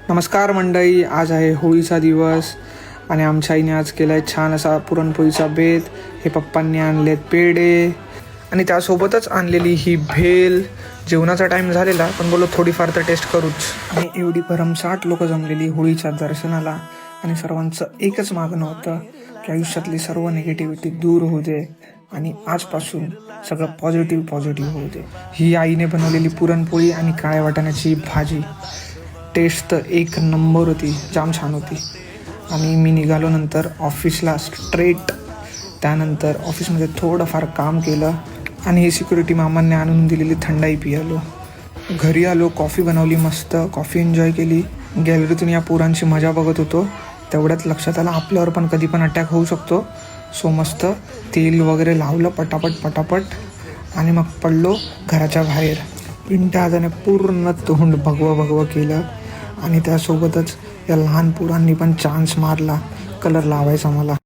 नमस्कार मंडळी, आज आहे होळीचा दिवस आणि आमच्या आईने आज केला आहे छान असा पुरणपोळीचा बेत. हे पप्पांनी आणलेत पेढे आणि त्यासोबतच आणलेली ही भेल. जेवणाचा टाईम झालेला पण बोललो थोडीफार तर टेस्ट करूच. आणि एवढी भरमसाठ लोक जमलेली होळीच्या दर्शनाला आणि सर्वांचं एकच मागणं होतं की आयुष्यातली सर्व निगेटिव्हिटी दूर होऊ दे आणि आजपासून सगळं पॉझिटिव्ह होऊ दे. ही आईने बनवलेली पुरणपोळी आणि काळ्या वाटाण्याची भाजी टेस्ट तर एक नंबर होती, जाम छान होती. आणि मी निघालो नंतर ऑफिसला स्ट्रेट. त्यानंतर ऑफिसमध्ये थोडंफार काम केलं आणि ही सिक्युरिटी मामांनी आणून दिलेली थंडाई पियालो. घरी आलो, कॉफी बनवली, मस्त कॉफी एन्जॉय केली. गॅलरीतून या पोरांची मजा बघत होतो. तेवढ्यात लक्षात आलं आपल्यावर पण कधी पण अटॅक होऊ शकतो. सो मस्त तेल वगैरे लावलं पटापट आणि मग पडलो घराच्या बाहेर. पिंट्या हाताने पूर्ण तोंड भगवं केलं आणि त्यासोबतच या लहान पोरांनी पण चान्स मारला कलर लावायचा मला.